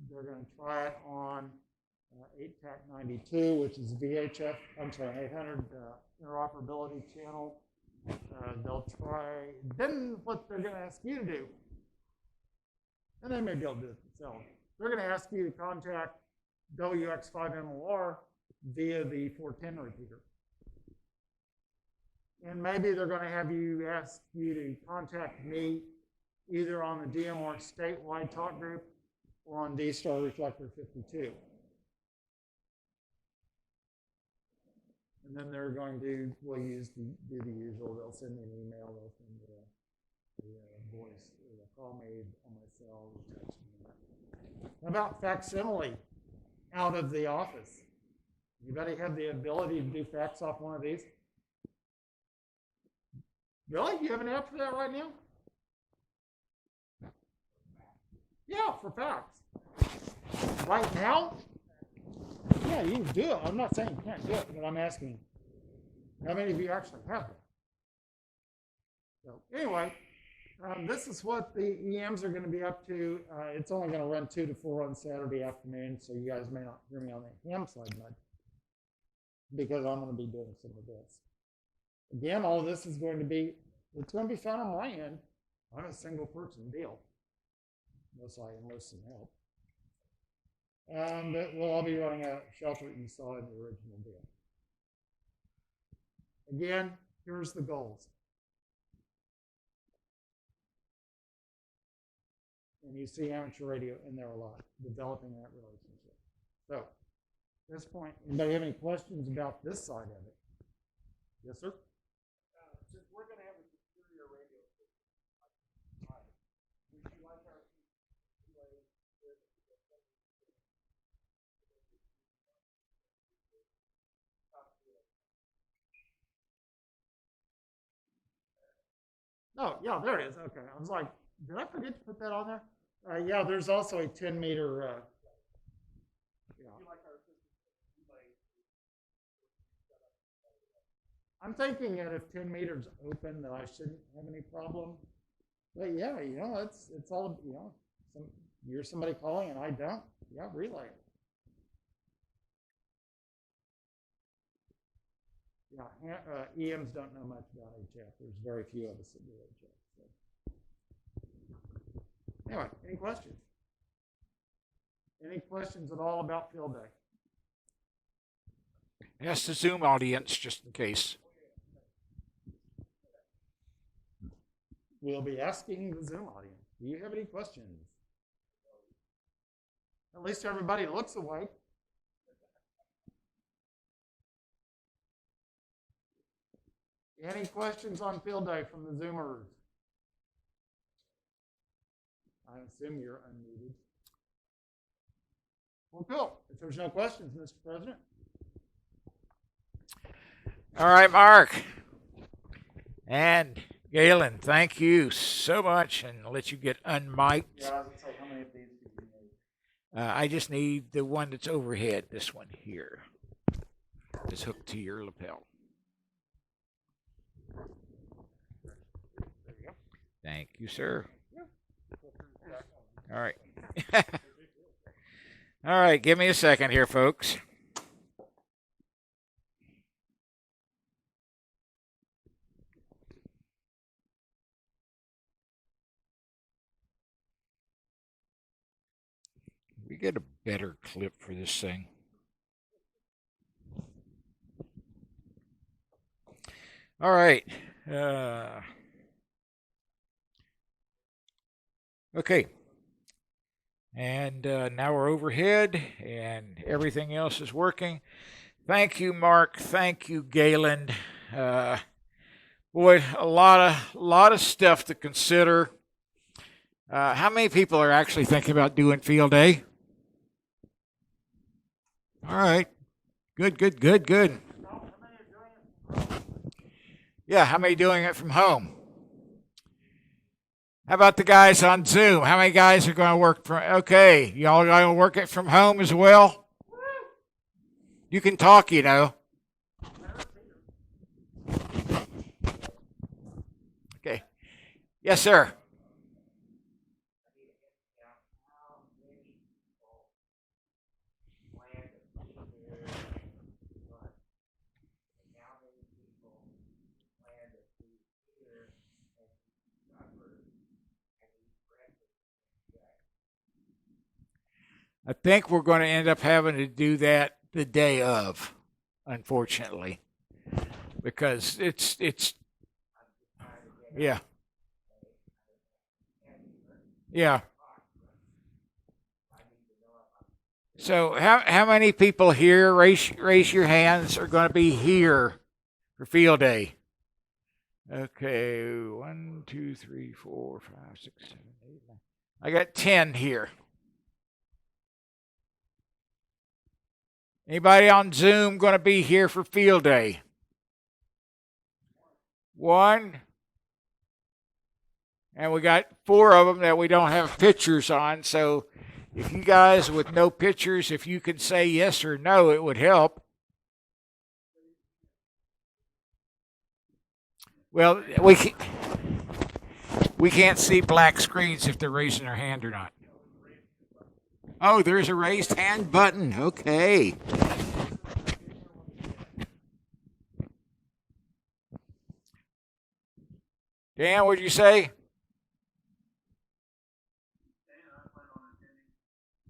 They're going to try it on 8TAC92, which is VHF, 800 interoperability channel. They'll try, then what they're going to ask you to do, and they may be able to do it themselves, they're going to ask you to contact WX5MLR via the 410 repeater. And maybe they're going to have you ask you to contact me either on the DMR statewide talk group or on D-Star Reflector 52. And then they're going to, do the usual. They'll send me an email, they'll send me a voice, they'll call me on my cell, they'll text me. How about facsimile out of the office? Anybody have the ability to do fax off one of these? Really? You have an app for that right now? Yeah, for fax. Right now? Yeah, you can do it. I'm not saying you can't do it, but I'm asking how many of you actually have that? So anyway, this is what the EMs are going to be up to. It's only going to run 2 to 4 on Saturday afternoon, so you guys may not hear me on the ham side much because I'm going to be doing some of this. Again, all of this is going to be, it's going to be found on my end. I'm a single person deal, unless I enlist some help. But we'll all be running a shelter that you saw in the original deal. Again, here's the goals. And you see amateur radio in there a lot, developing that relationship. So, at this point, anybody have any questions about this side of it? Yes, sir? Since we're going to have a superior radio system, would you like our Oh, yeah, there it is. Okay. I was like, did I forget to put that on there? Yeah, there's also a 10-meter. I'm thinking that if 10 meters open, that I shouldn't have any problem. But yeah, it's all, you're somebody calling and I don't. Yeah, relay it. Yeah, EMs don't know much about HF. There's very few of us that do HF. So. Anyway, any questions? Any questions at all about field day? Ask the Zoom audience just in case. We'll be asking the Zoom audience. Do you have any questions? At least everybody looks awake. Any questions on field day from the Zoomers? I assume you're unmuted. Well, cool. If there's no questions, Mr. President. All right, Mark. And Galen, thank you so much, and I'll let you get unmiked. Yeah, I was gonna say, how many of these do you need? I just need the one that's overhead, this one here. It's hooked to your lapel. Thank you, sir. All right. All right, give me a second here, folks. We get a better clip for this thing. All right. Okay. And now we're overhead and everything else is working. Thank you, Mark. Thank you, Galen. Boy, a lot of stuff to consider. How many people are actually thinking about doing field day? All right. Good. Yeah, how many doing it from home? How about the guys on Zoom? How many guys are going to work from? Okay, y'all going to work it from home as well? You can talk, Okay. Yes, sir. I think we're going to end up having to do that the day of, unfortunately, because it's yeah. So how many people here, raise your hands, are going to be here for field day? Okay, 1, 2, 3, 4, 5, 6, 7, 8, 9. I got 10 here. Anybody on Zoom going to be here for field day? 1. And we got 4 of them that we don't have pictures on. So if you guys with no pictures, if you could say yes or no, it would help. Well, we can't see black screens if they're raising their hand or not. Oh, there's a raised hand button. Okay. Dan, what did you say?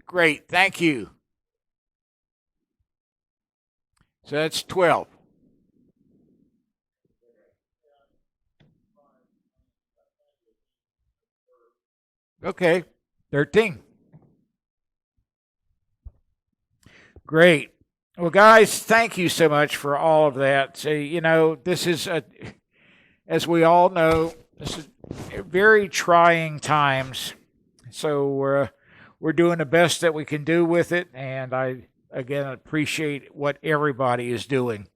Great, thank you. So that's 12. Okay, 13. Great. Well, guys, thank you so much for all of that. So, this is, as we all know, this is very trying times. So we're doing the best that we can do with it. And I, again, appreciate what everybody is doing.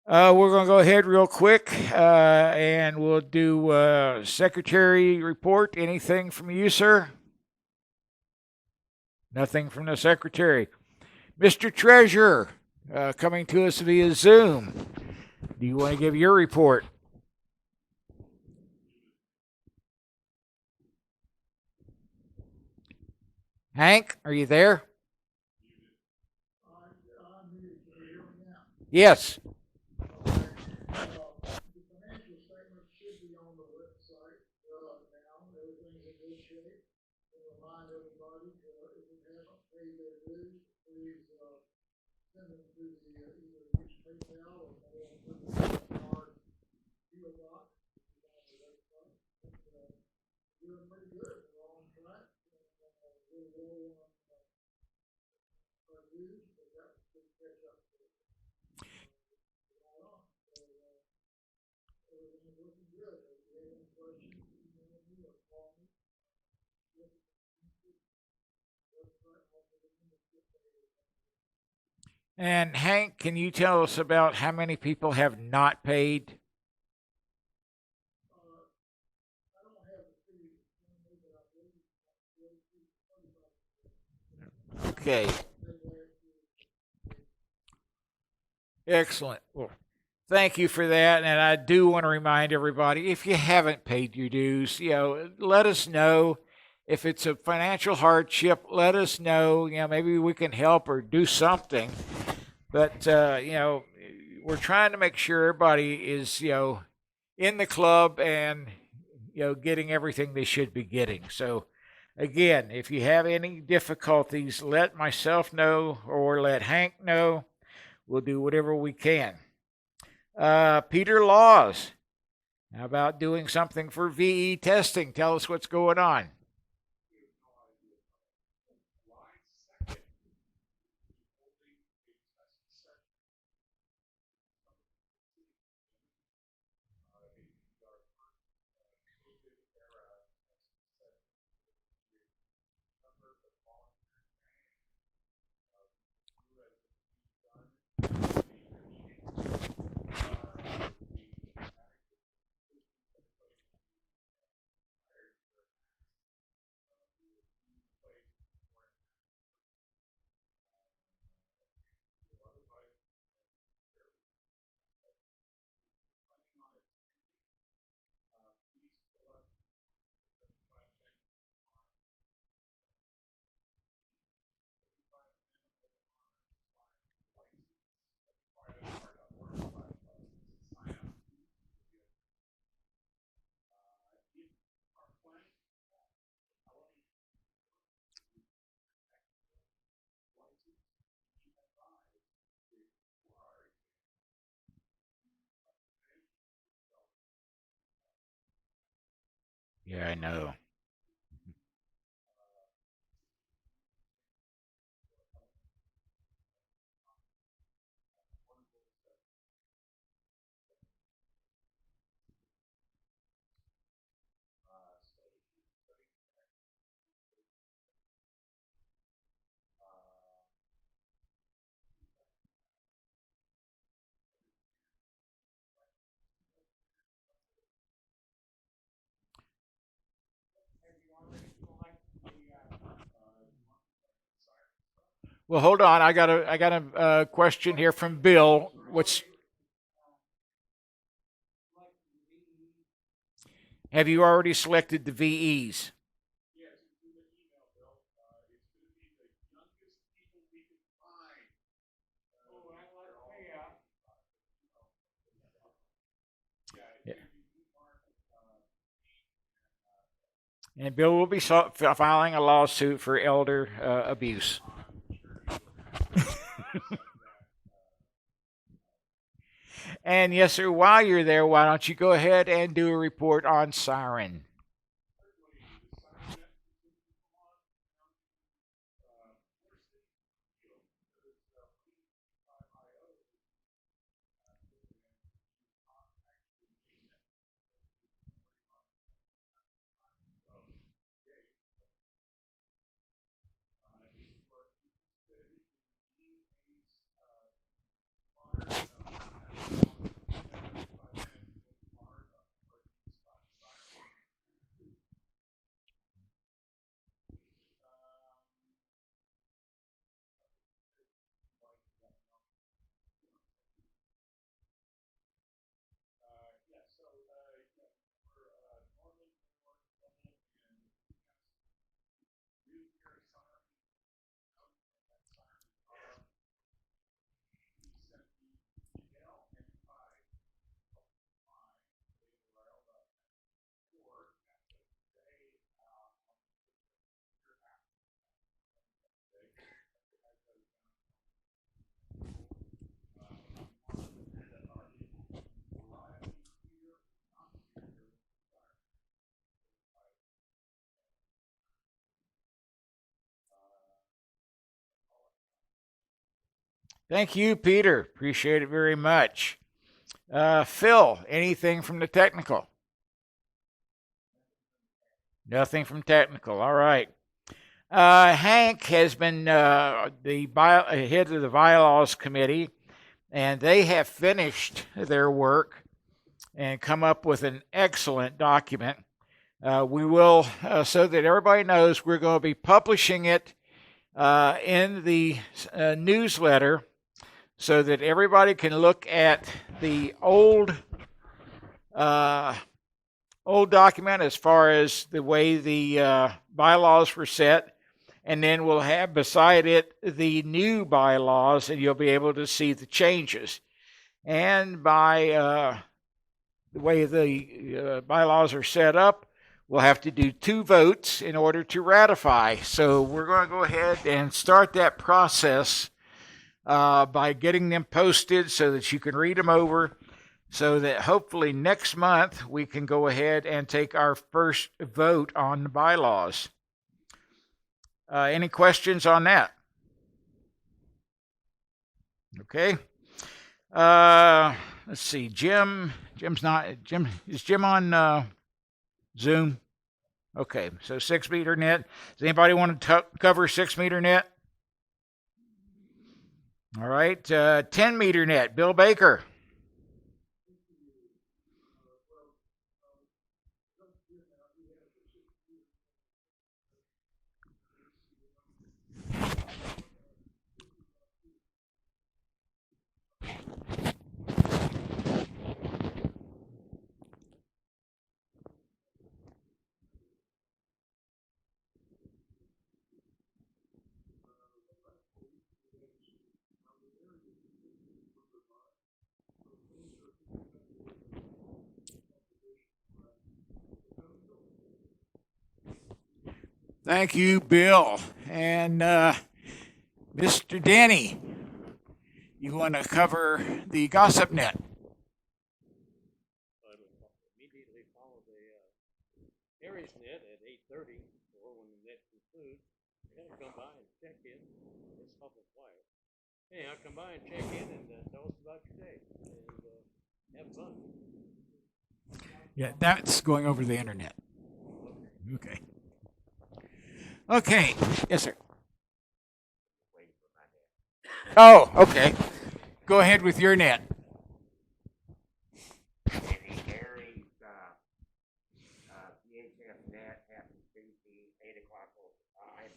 We're going to go ahead real quick and we'll do secretary report. Anything from you, sir? Nothing from the secretary. Mr. Treasurer, coming to us via Zoom. Do you want to give your report? Hank, are you there? I'm muted. Can you hear me now? Yes. The financial statements should be on the website, now. Everything's in good shape. And remind everybody to, if it hasn't paid their dues, please, send them to the, either use PayPal or mail them to the card PO box. It's on the website. But, doing pretty good. We're on track. We're low on, our dues, but that should catch up to it. Right on. So, everything's looking good. If you have any questions, email me or call me. Look at the website, also the membership page. And Hank, can you tell us about how many people have not paid? I don't have the figures in front of me, but I believe it's about 35%. Okay. Excellent. Well, thank you for that. And I do want to remind everybody, if you haven't paid your dues, let us know. If it's a financial hardship, let us know. Maybe we can help or do something. But, we're trying to make sure everybody is, in the club and, getting everything they should be getting. So, again, if you have any difficulties, let myself know or let Hank know. We'll do whatever we can. Peter Laws, how about doing something for VE testing? Tell us what's going on. Yeah, I know. Well, hold on. I got a question here from Bill. Have you already selected the VEs? And Bill will be filing a lawsuit for elder abuse. And yes, sir, while you're there, why don't you go ahead and do a report on Siren? Thank you, Peter. Appreciate it very much. Phil, anything from the technical? Nothing from technical. All right. Hank has been the head of the bylaws committee, and they have finished their work and come up with an excellent document. We will, so that everybody knows, we're going to be publishing it in the newsletter so that everybody can look at the old document as far as the way the bylaws were set. And then we'll have beside it the new bylaws, and you'll be able to see the changes. And by the way the bylaws are set up, we'll have to do 2 votes in order to ratify. So we're going to go ahead and start that process by getting them posted so that you can read them over, so that hopefully next month we can go ahead and take our first vote on the bylaws. Any questions on that? Okay. Let's see. Jim. Is Jim on Zoom? Okay. So 6 meter net. Does anybody want to cover 6 meter net? All right. 10 meter net. Bill Baker. Thank you, Bill. And Mr. Danny, you want to cover the gossip net? Immediately follow the Aries net at 8:30, or when the net concludes. You gotta come by and check in. It's awful quiet. Hey, I'll come by and check in and tell us about your day and have fun. Yeah, that's going over the internet. Okay. Okay. Yes, sir. Oh, okay. Go ahead with your net. And the Aries VHF net happens to be 8 o'clock local time.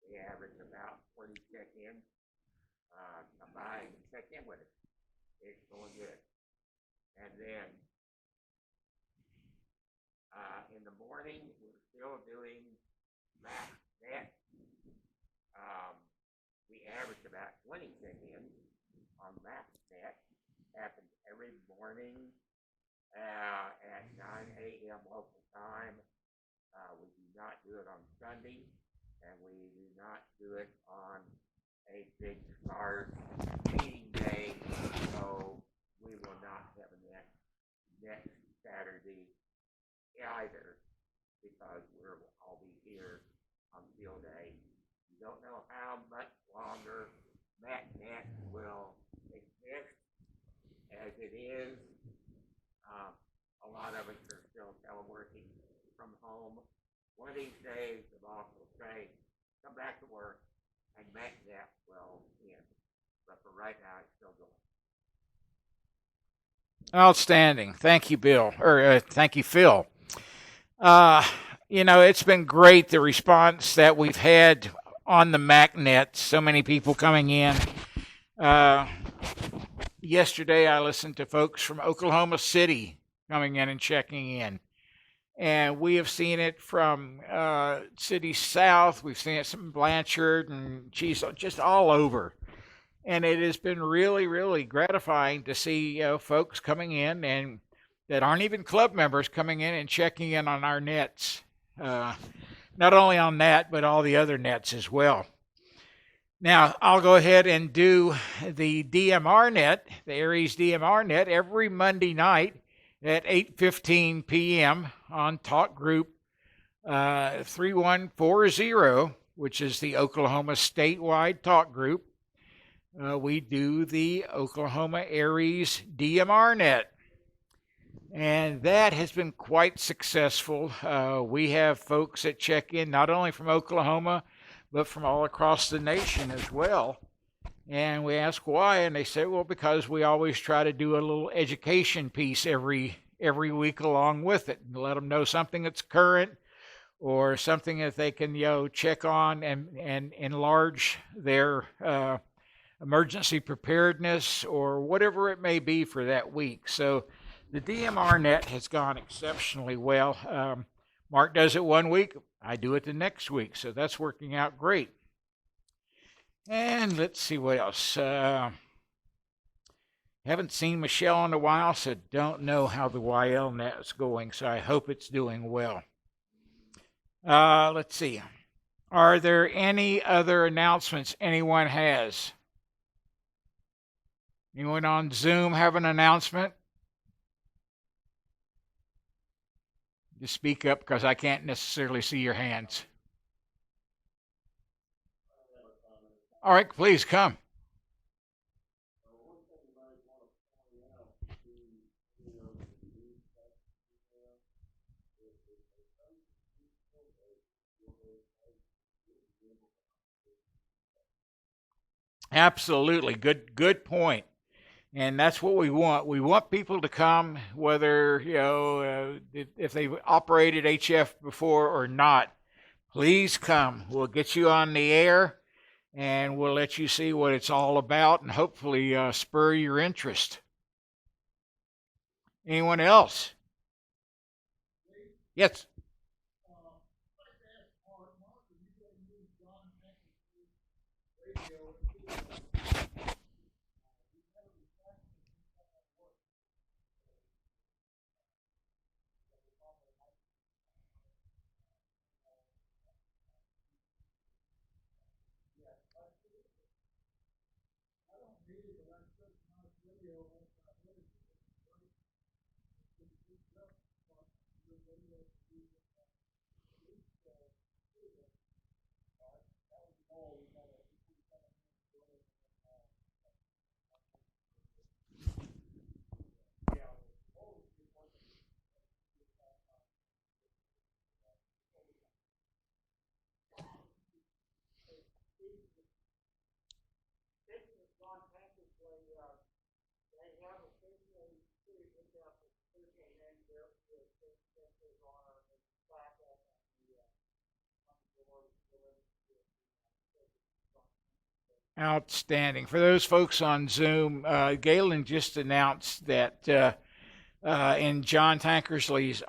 We average about 40 check-ins. Come by and check in with us. It's going good. And then in the morning, we're still doing max net. We average about 20 check-ins on max net. Happens every morning at 9 a.m. local time. We do not do it on Sunday, and we do not do it on a big start meeting day. So we will not have a net next Saturday either, because I'll be here on field day. You don't know how much longer MacNet will exist as it is. A lot of us are still teleworking from home. One of these days, the boss will say, come back to work, and MacNet will end. But for right now, it's still going. Outstanding. Thank you, Bill. Thank you, Phil. It's been great, the response that we've had on the MacNet. So many people coming in. Yesterday, I listened to folks from Oklahoma City coming in and checking in. And we have seen it from City South. We've seen it from Blanchard and just all over. And it has been really, really gratifying to see folks coming in and that aren't even club members coming in and checking in on our nets. Not only on that, but all the other nets as well. Now, I'll go ahead and do the DMR net, the Aries DMR net, every Monday night at 8:15 p.m. on Talk Group 3140, which is the Oklahoma statewide talk group. we do the Oklahoma Aries DMR net. And that has been quite successful. We have folks that check in not only from Oklahoma, but from all across the nation as well. And we ask why, and they say, well, because we always try to do a little education piece every week along with it, and let them know something that's current or something that they can check on and enlarge their emergency preparedness or whatever it may be for that week. So the DMR net has gone exceptionally well. Mark does it one week, I do it the next week, so that's working out great. And let's see what else. Haven't seen Michelle in a while, so don't know how the YL net is going, so I hope it's doing well. Let's see. Are there any other announcements anyone has? Anyone on Zoom have an announcement? Just speak up because I can't necessarily see your hands. All right, please come. Absolutely. Good point. And that's what we want. We want people to come, whether, if they've operated HF before or not. Please come. We'll get you on the air, and we'll let you see what it's all about and hopefully spur your interest. Anyone else? Yes. Outstanding. For those folks on Zoom, Galen just announced that in John Tankersley's